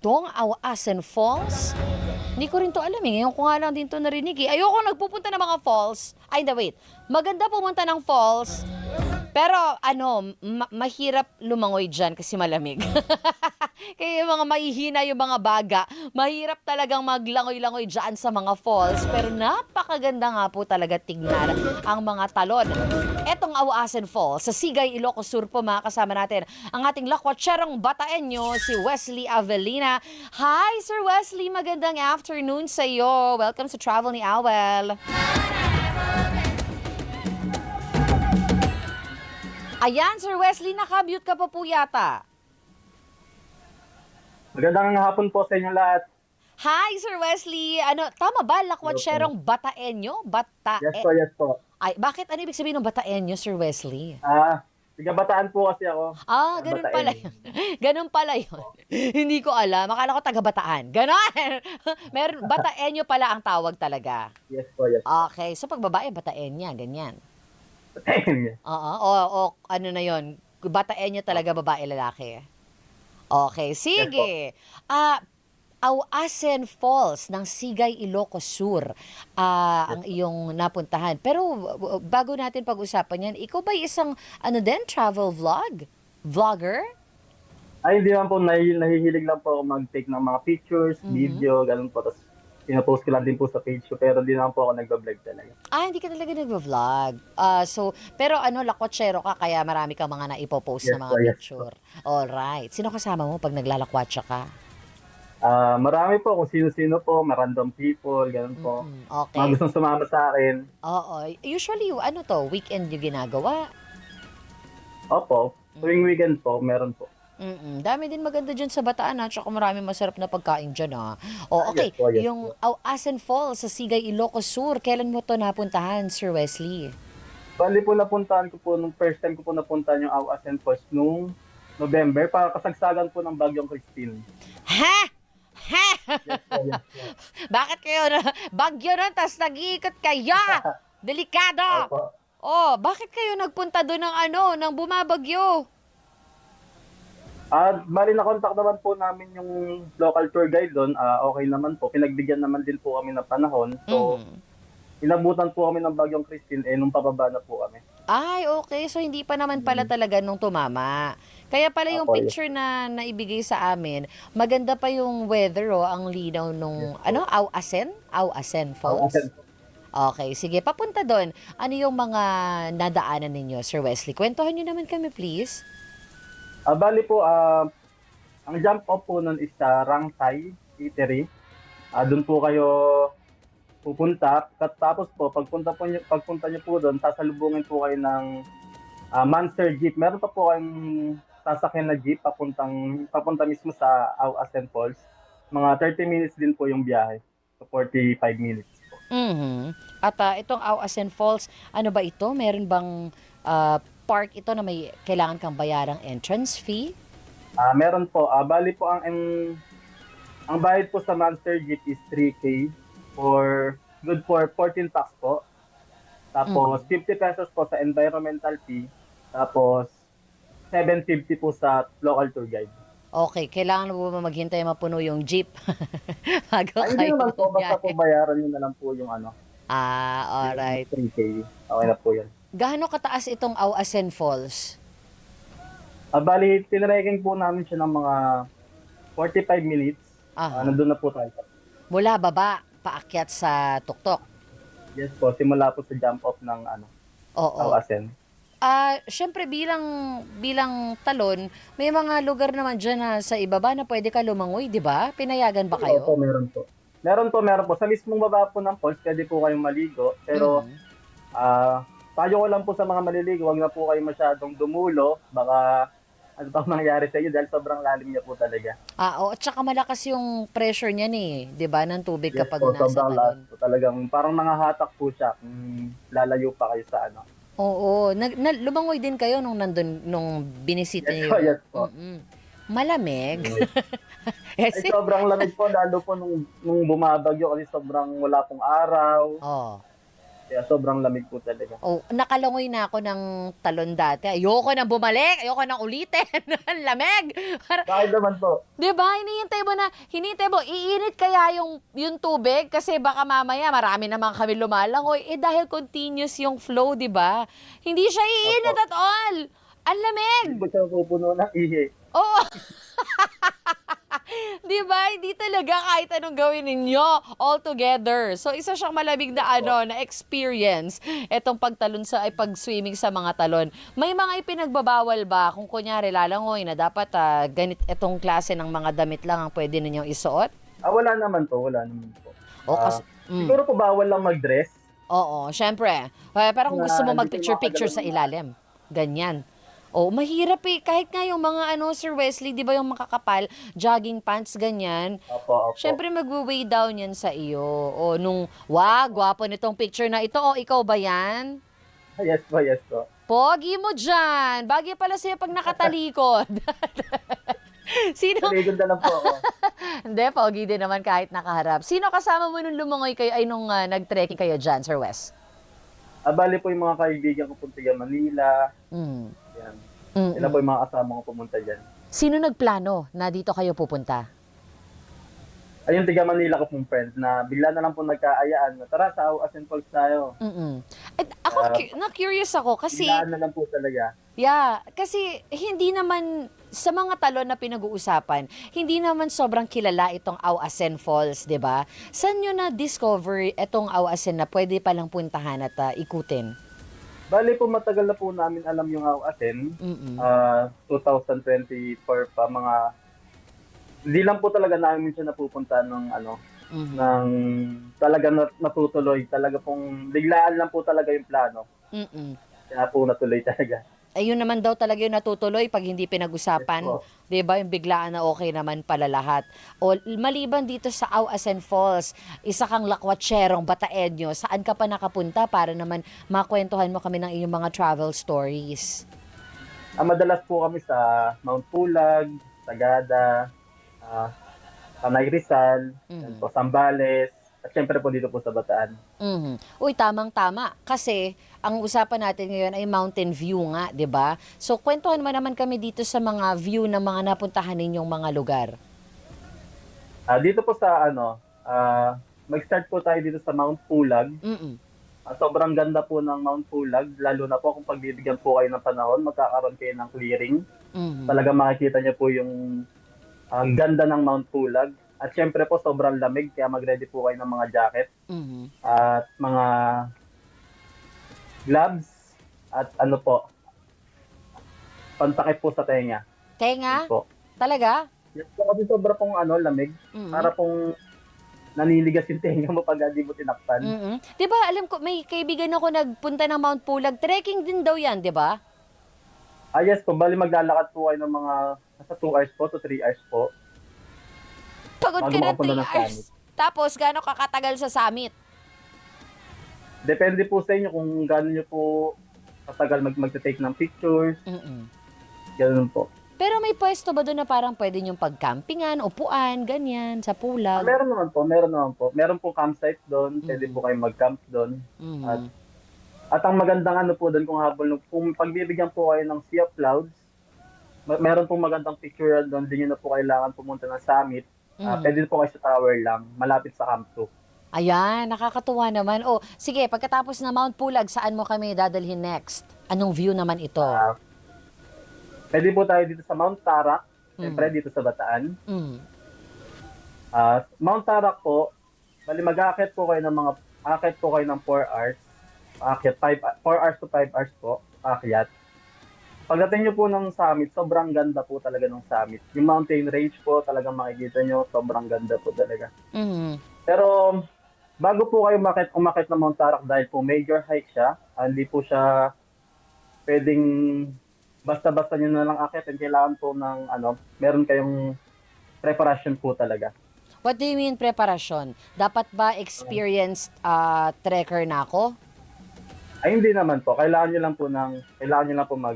itong Awasen Falls? Hindi ko rin to alam eh. Ngayon ko nga lang din to narinig eh. Ayoko nagpupunta ng mga falls. Ay, wait. Maganda pumunta ng falls. Pero mahirap lumangoy dyan kasi malamig. Kaya yung mga mahihina yung mga baga, mahirap talagang maglangoy-langoy dyan sa mga falls. Pero napakaganda nga po talaga tignan ang mga talon. Etong Awasen Falls, sa Sigay, Ilocos Sur po, makakasama natin ang ating lakwatserong Bataenyo, si Wesley Avelina. Hi, Sir Wesley! Magandang afternoon sa iyo. Welcome sa Travel ni Awel. Ayan, Sir Wesley, naka-mute ka pa po yata. Magandang hapon po sa inyo lahat. Hi, Sir Wesley. Tama ba? Lakwatserong Bataenyo? Yes po, yes po. Ay, bakit? Ano ibig sabihin ng Bataenyo, Sir Wesley? Taga-Bataan po kasi ako. Ganun pala yun. Ganun pala yun. Hindi ko alam. Akala ko taga-Bataan. Ganon! Bataenyo pala ang tawag talaga. Yes po, yes. Okay. So, pag babae, Bataenya. Ganyan. Bataan. O ano na yun? Bataenyo talaga, babae, lalaki. Okay. Sige. Awasen Falls ng Sigay, Ilocos Sur ang iyong napuntahan. Pero bago natin pag-usapan yan, ikaw ba isang travel vlogger? Ay, hindi naman po. Nahihilig lang po ako mag-take ng mga pictures, video, ganun po. Tapos, pinapost ko lang din po sa page ko. Pero hindi naman po ako nagbablog talaga. Hindi ka talaga nagvo-vlog. Pero lakwatsero ka, kaya marami kang mga naipopost na mga picture. Alright. Sino kasama mo pag naglalakwatsa ka? Marami po kung sino-sino po, random people, ganun po. Okay. Mga gustong sumama sa akin. Oo. Usually, weekend yung ginagawa? Opo, tuwing weekend po, meron po. Dami din maganda dyan sa Bataan tsaka marami masarap na pagkain dyan okay. Yes po, yes Yung Awasen Falls sa Sigay, Ilocos Sur, kailan mo to napuntahan, Sir Wesley? Bali po napuntahan ko po, nung first time ko po napuntahan yung Awasen Falls nung November, para kasagsagan po ng Bagyong Christine. Ha? Yes po, yes po. Bakit kayo bagyo nun, tas nag-iikot kayo? Delikado! Opo. Bakit kayo nagpunta doon ng bumabagyo? Bali na-contact naman po namin yung local tour guide doon. Okay naman po. Pinagbigyan naman din po kami ng panahon. So, inabutan po kami ng Bagyong Christine nung pababa na po kami. Ay, okay. So, hindi pa naman pala talaga nung tumama. Kaya pala yung picture na naibigay sa amin, maganda pa yung weather, ang linaw nung, Awasen Falls? Okay, sige, papunta doon. Ano yung mga nadaanan ninyo, Sir Wesley? Kwentuhan nyo naman kami, please. Bali po, ang jump off po nun is sa Rangtai Eatery. Doon po kayo pupunta. Tapos po, pagpunta niyo po doon, sasalubungin po kayo ng Monster Jeep. Meron pa po kayong sasakyan na jeep papunta mismo sa Awasen Falls. Mga 30 minutes din po yung biyahe. So 45 minutes po. At itong Awasen Falls, ano ba ito? Meron bang park ito na may kailangan kang bayarang entrance fee? Meron po. Bali po ang bayad po sa Monster Jeep is 3K good for 14 packs po. Tapos 50 pesos po sa environmental fee. Tapos 750 po sa local tour guide. Okay, kailangan mo ba maghintay mapuno yung jeep? Hindi naman po, basta po bayaran nyo na lang po yung alright. 3K. Okay na po yan. Gaano kataas itong Awasen Falls? Bali, tinraking po namin siya ng mga 45 minutes. Nandun na po tayo. Mula baba, paakyat sa tuktok? Yes po, simula po sa jump off ng Awasen. Syempre bilang talon, may mga lugar naman dyan na sa ibaba na pwede ka lumangoy, di ba? Pinayagan ba kayo? Opo, meron po. Meron po. Sa mismong baba po ng falls, pwede po kayong maligo. Pero, payo ko lang po sa mga maliligo, wag na po kayo masyadong dumulo. Baka, ano pang mangyari sa inyo dahil sobrang lalim niya po talaga. At saka malakas yung pressure niyan di ba, ng tubig kapag po, nasa sobrang talon. lalim po. Talagang parang nangahatak po siya kung lalayo pa kayo sa Oo, lumangoy din kayo nung binisita niyo. Yes po. Malamig. Sobrang lamig po, lalo po nung bumabagyo kasi sobrang wala pong araw. Kaya sobrang lamig po talaga. Oh, nakalangoy na ako ng talon dati. Ayoko nang bumalik, ayoko nang ulitin. Ang lamig. Bakit naman po? 'Di ba? Hinihintay mo, iinit kaya yung tubig kasi baka mamaya marami naman kami lumalangoy. Eh dahil continuous yung flow, 'di ba? Hindi siya iinit Opo. at all. Ang lamig. Hindi po siya pupuno ng ihi. Oo. 'Di ba? Hindi talaga kahit anong gawin ninyo all together. So isa siyang malamig na na experience etong pag-swimming sa mga talon. May mga ipinagbabawal ba kung kunyari lalangoy na dapat ganit etong klase ng mga damit lang ang pwede ninyong isuot? Wala naman po, wala naman po. O kasi Siguro po bawal lang mag-dress. oo, syempre. Pero kung gusto mo Na hindi kayo mag-picture sa makakagalaw ng ilalim, ganyan. Oh, mahirap eh. Kahit nga yung mga Sir Wesley, di ba yung makakapal, jogging pants, ganyan. Opo, opo. Siyempre mag-weigh down yan sa iyo. O nung, gwapo nitong picture na ito. O, ikaw ba yan? Yes po, yes po. Pogi mo dyan. Bagay pala sa'yo pag nakatalikod. Sino? Taligod na lang po ako. Hindi, pogi din naman kahit nakaharap. Sino kasama mo nung lumangoy kayo, nung nag-trekking kayo dyan, Sir Wes? Bali po yung mga kaibigan ko punta dyan, Manila. Mm. Yan. Mm-mm. Sila po yung mga kasama ko pumunta dyan. Sino nagplano na dito kayo pupunta? Ayun, tiga Manila ko pong friend na bigla na lang po nagkaayaan na tara sa Asin Falls tayo. Mm-mm. At ako, na-curious ako kasi, Biglaan na lang po talaga. kasi hindi naman, sa mga talon na pinag-uusapan, hindi naman sobrang kilala itong Asin Falls, di ba? Saan nyo na-discover itong Asin na pwede palang puntahan at ikutin? Bali po matagal na po namin alam yung Asin. Mm-mm. 2024 pa mga hindi lang po talaga namin siya napupunta ng Mhm. ng talaga natutuloy. Talaga pong biglaan lang po talaga yung plano. Mm-mm. Kaya po natuloy talaga. Ayun naman daw talaga yung natutuloy pag hindi pinag-usapan. Yes po. 'Di ba? Yung biglaan na okay naman pala lahat. O maliban dito sa Asin Falls, isa kang lakwatserong Bataeño, saan ka pa nakapunta para naman makwentuhan mo kami ng iyong mga travel stories? Madalas po kami sa Mount Pulag, Sagada, Tanay Rizal, yan po, Zambales, at syempre po dito po sa Bataan. Mhm. Uy, tamang-tama. Kasi ang usapan natin ngayon ay mountain view nga, 'di ba? So kwentuhan mo naman kami dito sa mga view ng mga napuntahan ninyong mga lugar. Dito po sa mag-start po tayo dito sa Mount Pulag. Mm. Sobrang ganda po ng Mount Pulag, lalo na po kung pagbibigyan po kayo ng panahon, magkakaroon kayo ng clearing. Mhm. Talaga makikita niyo po yung ganda ng Mount Pulag. At syempre po sobrang lamig, kaya mag-ready po kayo ng mga jacket Mhm. at mga gloves at pantakip po sa tenga. Tenga? Yun po. Talaga? Yes po, kasi sobra pong lamig, Mhm. para pong naniligas yung tenga mo pag di mo tinakpan. Mhm. 'Di ba, alam ko may kaibigan ako nagpunta ng Mount Pulag. Trekking din daw 'yan, 'di ba? Yes po, bali maglalakad po kayo ng mga nasa 2 hours po to 3 hours po. Pagod Bago ka na makapunta 3 ng hours. Tapos gaano ka katagal sa summit? Depende po sa inyo kung gaano nyo po katagal magta-take ng pictures, Mhm. ganoon po. Pero may pwesto ba doon na parang pwede niyong pagcampingan, upuan, ganyan, sa Pulag? Meron naman po, meron naman po. Meron po campsite doon, pwede po kayo mag-camp doon. Mhm. At ang magandang po doon kung pagbibigyan po kayo ng Sea of Clouds, meron pong magandang picture doon, hindi nyo na po kailangan pumunta ng summit. Pwede po kayo sa tower lang, malapit sa Camp 2. Ayan, nakakatuwa naman. O, sige, pagkatapos na Mount Pulag, saan mo kami dadalhin next? Anong view naman ito? Pwede po tayo dito sa Mount Tarak, siyempre dito sa Bataan. Mhm. Mount Tarak po, bali mag-aakit po kayo ng 4 hours. Aakyat 4 hours to 5 hours po, aakyat. Pagdating nyo po ng summit, sobrang ganda po talaga ng summit. Yung mountain range po, talagang makikita nyo, sobrang ganda po talaga. Mhm. Pero, bago po kayo umakit ng Mount Tarak dahil po major hike siya, hindi po siya pwedeng basta-basta nyo na lang akitin. Kailangan po ng meron kayong preparation po talaga. What do you mean preparasyon? Dapat ba experienced trekker na ako? Ay, hindi naman po. Kailangan nyo lang po mag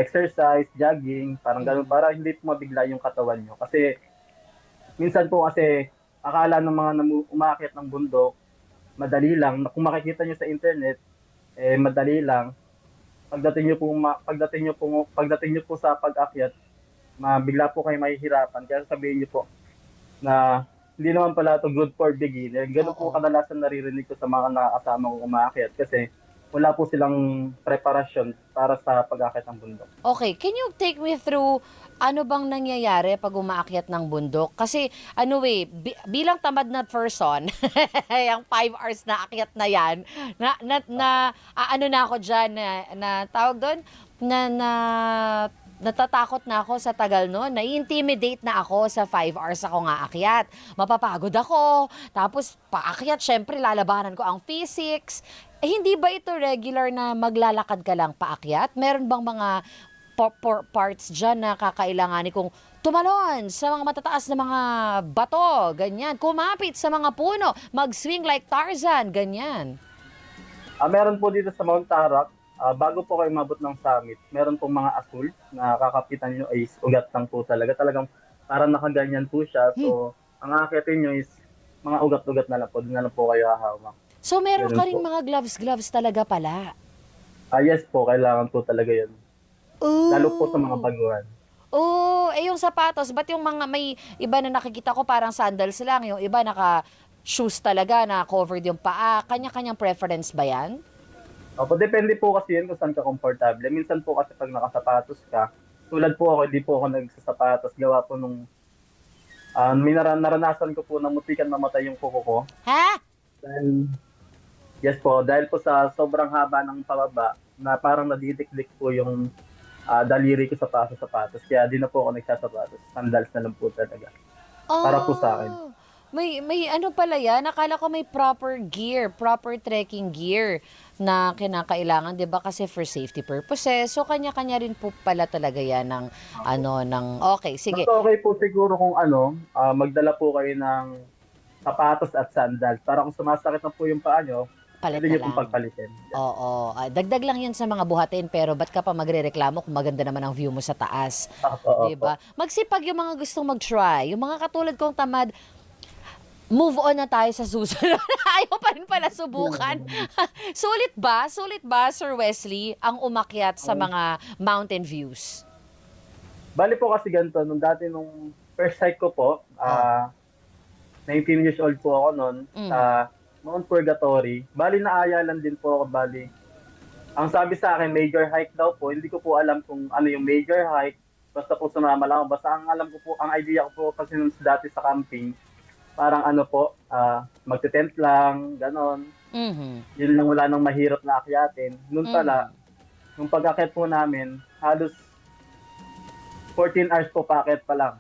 exercise, jogging, parang ganun, para hindi po mabigla yung katawan nyo. Kasi, minsan po kasi, akala ng mga umaakyat ng bundok, madali lang. Kung makikita nyo sa internet, madali lang. Pagdating nyo po sa pag-akyat, bigla po kayo mahihirapan. Kaya sabihin nyo po na hindi naman pala ito good for beginner. Ganun po Oo. kadalasan naririnig ko sa mga nakakasama kong umaakyat kasi wala po silang preparasyon para sa pag-akyat ng bundok. Okay, can you take me through ano bang nangyayari pag umaakyat ng bundok? Kasi bilang tamad na person, yung 5 hours na akyat na yan, ano na ako dyan, na tawag doon, natatakot na ako sa tagal noon. Nai-intimidate na ako sa 5 hours ako nga akyat. Mapapagod ako. Tapos paakyat, syempre lalabanan ko ang physics. Hindi ba ito regular na maglalakad ka lang paakyat? Meron bang mga parts dyan na kakailanganin kong tumalon sa mga matataas na mga bato, ganyan. Kumapit sa mga puno, mag-swing like Tarzan, ganyan. Meron po dito sa Mount Tarak, bago po kayo mabot ng summit, meron pong mga asul na kakapitan nyo is ugat lang po talaga. Talagang parang nakaganyan po siya. So, ang akyatin nyo is mga ugat-ugat na lang po. Doon na lang po kayo hahawak. So, meron Ganun ka ring po. mga gloves talaga pala. Yes po, kailangan po talaga yun. Ooh. Lalo po sa mga baguhan. Oo, yung sapatos, ba't yung mga may iba na nakikita ko parang sandals lang, yung iba naka-shoes talaga na covered yung paa. Kanya-kanyang preference ba yan? Opo, depende po kasi yun kung saan ka komportable. Minsan po kasi pag nakasapatos ka, tulad po ako, hindi po ako nagsasapatos. Gawa po nung naranasan ko po na mutikan mamatay yung kuko ko. Ha? Yes po, dahil po sa sobrang haba ng pababa na parang nadidikdik po yung daliri ko sa sapatos. Kaya di na po ako nagsasapatos. Sandals na lang po talaga. Para po sa akin. May ano pala yan, nakala ko may proper gear, proper trekking gear na kinakailangan, 'di ba? Kasi for safety purposes. So kanya-kanya rin po pala talaga yan ng okay, sige. Mas okay po siguro kung magdala po kayo ng sapatos at sandals. Para kung sumasakit na po yung paa nyo, Palit pwede na nyo pong lang. pagpalitin. Oo, dagdag lang 'yan sa mga buhatin, pero ba't ka pa magrereklamo kung maganda naman ang view mo sa taas? Opo, 'Di opo. ba? Magsipag yung mga gustong mag-try, yung mga katulad kong tamad, move on na tayo sa susunod. Ayaw pa rin pala subukan. Sulit ba? Sulit ba, Sir Wesley, ang umakyat sa mga mountain views? Bali po kasi ganito, nung first hike ko po, 19 years old po ako noon, sa Mount Purgatory. Bali naaya lang din po ako, bali. Ang sabi sa akin, major hike daw po. Hindi ko po alam kung ano yung major hike. Basta po sumama lang ako. Basta ang alam ko po, ang idea ko po kasi nung dati sa camping, parang magte-tent lang, ganon. Yun lang, wala nang mahirap na akyatin. Noon pala, nung pag-akyat po namin, halos 14 hours po paakyat pa lang.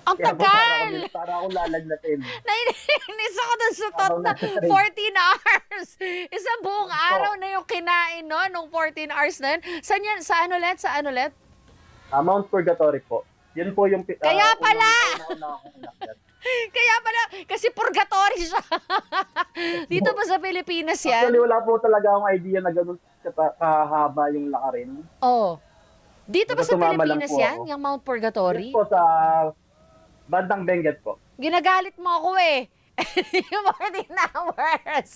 Ang Kaya po tagal! para akong lalagnatin. Nainis ako dun sa Parang nasa 14 hours. Isang buong araw na yung kinain, no? Nung 14 hours na yun. Saan yan? Sa ano ulit? Mount Purgatory po. Yun po yung Kaya pala! una akong inakyat. Kaya pala, kasi purgatory siya. Dito ba sa Pilipinas yan? Actually, wala po talaga akong idea na ganun kahaba yung lakarin. Oh. Dito ba Basta sa sumama lang Pilipinas po yan? ako. Yung Mount Purgatory? Yes po, sa bandang Benguet po. Ginagalit mo ako eh. Yung 14 hours.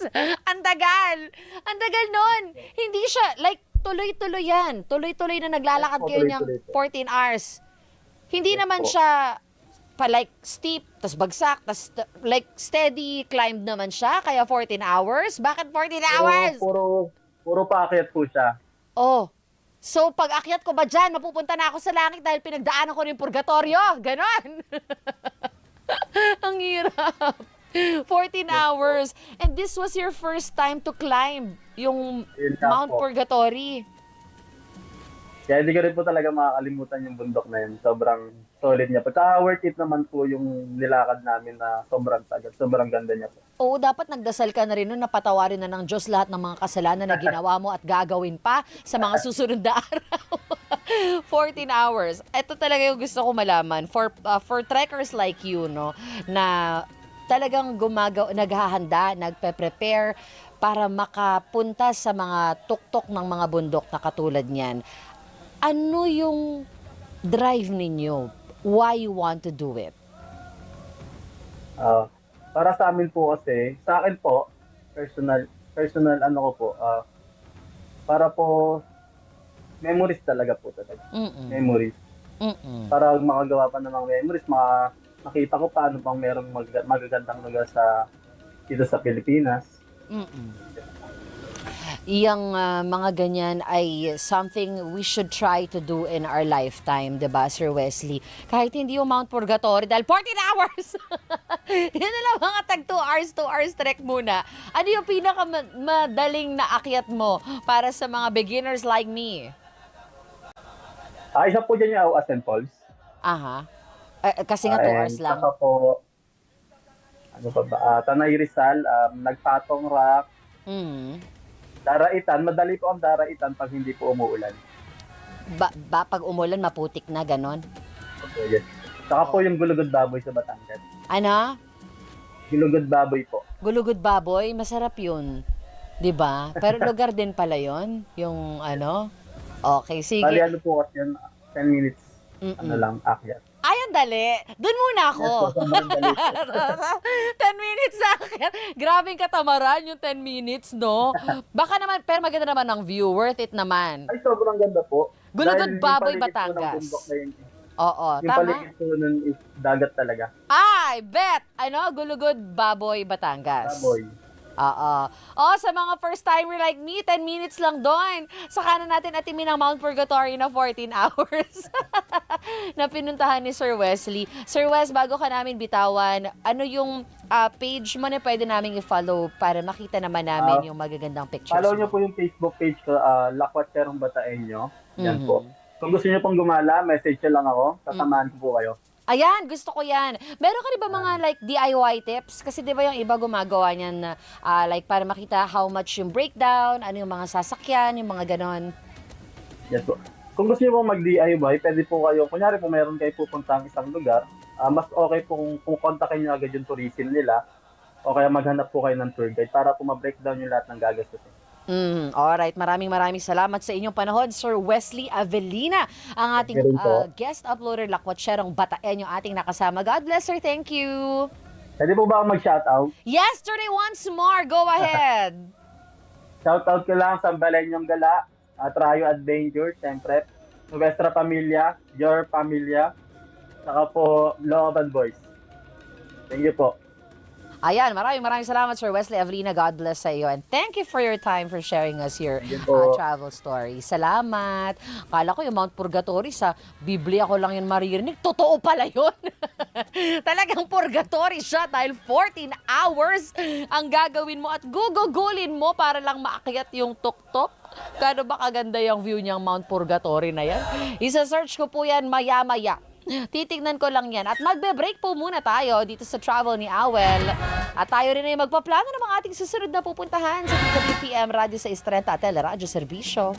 Ang tagal. Ang tagal nun. Hindi siya, like, tuloy-tuloy yan. Tuloy-tuloy na naglalakad Yes po, kayo niyang tuloy-tuloy 14 hours. Hindi Yes naman po. siya like steep, tas bagsak, tas like steady climb naman siya, kaya 14 hours? Bakit 14 hours? Puro paakyat po siya. Oh. So, pag akyat ko ba dyan, mapupunta na ako sa langit dahil pinagdaanan ko rin purgatorio? Ganon. Ang hirap. 14 hours. And this was your first time to climb yung Yun nga Mount po. Purgatory. Kaya hindi ko rin po talaga makakalimutan yung bundok na yun. Sobrang solid niya. Pagka worth it naman po yung nilakad namin na sobrang tagal. Sobrang ganda niya po. Oo, dapat nagdasal ka na rin nun, napatawarin na ng Diyos lahat ng mga kasalanan na ginawa mo at gagawin pa sa mga susunod na araw. 14 hours. Ito talaga yung gusto ko malaman. For trekkers like you, no, na talagang naghahanda, nagpe-prepare para makapunta sa mga tuktok ng mga bundok na katulad niyan. Ano yung drive ninyo? Why you want to do it? para sa amin po kasi, sa akin po, personal ano ko po, para po, memories talaga po talaga. Mm-mm. Memories. Mm-mm. Para makagawa pa ng mga memories, makita ko paano bang merong magagandang lugar dito sa Pilipinas. Mm-mm. Iyang mga ganyan ay something we should try to do in our lifetime, 'di ba, Sir Wesley? Kahit hindi yung Mount Purgatory dahil 14 hours. Yan na lang mga tag 2 hours trek muna. Ano yung madaling na akyat mo para sa mga beginners like me? Isa po dyan yung Auasen Falls. Aha. Kasi nga 2 hours And lang. saka po, ano pa ba, Tanay Rizal, Nagpatong Rock, Mm. Daraitan, madali po ang Daraitan pag hindi po umuulan. Pag umulan, maputik na, ganon. Okay, yes. Saka po yung Gulugod Baboy sa Batangas. Ano? Gulugod Baboy po. Gulugod baboy, masarap yun. 'Di ba? Pero lugar din pala yon, yung ano. Okay, sige. Bali ano po kasi yun, 10 minutes, Mm-mm. ano lang, akyat. Ay, ang dali. Doon muna ako. Yes po, sobrang dali po. 10 minutes sa akin. Grabing katamaran yung 10 minutes, no? Baka naman, pero maganda naman ang view. Worth it naman. Ay, sobrang ganda po. Gulugod Dahil yung Baboy, paligid po ng Batangas. bundok na yun, Oo, yung tama. paligid po nun is dagat talaga. Ay, bet! Ano? Gulugod Baboy, Batangas. Baboy. Oo. Oh, sa mga first timer like me, 10 minutes lang doon. Saka na natin atimin ang Mount Purgatory na 14 hours na pinuntahan ni Sir Wesley. Sir Wes, bago ka namin bitawan, ano yung page mo na pwede namin i-follow para makita naman namin yung magagandang pictures Follow mo? nyo po yung Facebook page ko, Lakwatserong Bataeño. Yan Mhm. po. Kung gusto nyo pong gumala, message nyo lang ako. Sasamahan ko po kayo. Ayan, gusto ko yan. Meron ka rin ba mga like DIY tips? Kasi di ba yung iba gumagawa niyan na like para makita how much yung breakdown, ano yung mga sasakyan, yung mga ganon. Yes po. Kung gusto nyo pong mag-DIY, pwede po kayo, kunyari po meron kayo pupuntang isang lugar, mas okay po kung kontakin nyo agad yung tourism nila o kaya maghanap po kayo ng tour guide para po ma-breakdown yung lahat ng gagastusin. Alright, maraming salamat sa inyong panahon, Sir Wesley Avellina, ang ating Meron po. guest uploader, Lakwatserong Bataeño, ating nakasama. God bless, sir. Thank you. Pwede po ba ako mag-shoutout? Yesterday once more. Go ahead. Shoutout ko lang sa Balenyong Gala, Trayo Adventure, siyempre, Nuestra Familia, Your Familia, saka po Looban Boys. Thank you po. Ayan, maraming salamat, Sir Wesley Avellina. God bless sa iyo. And thank you for your time for sharing us your Thank you po. travel story. Salamat. Kala ko yung Mount Purgatory sa Biblia ko lang yun maririnig. Totoo pala yun. Talagang purgatory siya dahil 14 hours ang gagawin mo at gugugulin mo para lang maakyat yung tuktok. Kano ba kaganda yung view niyang Mount Purgatory na yan? Isa-search ko po yan maya-maya. Titignan ko lang yan. At magbe-break po muna tayo dito sa travel ni Awel. At tayo rin ay magpaplano ng mga ating susunod na pupuntahan sa WPM Radio sa Istrenta at Teleradyo Serbisyo.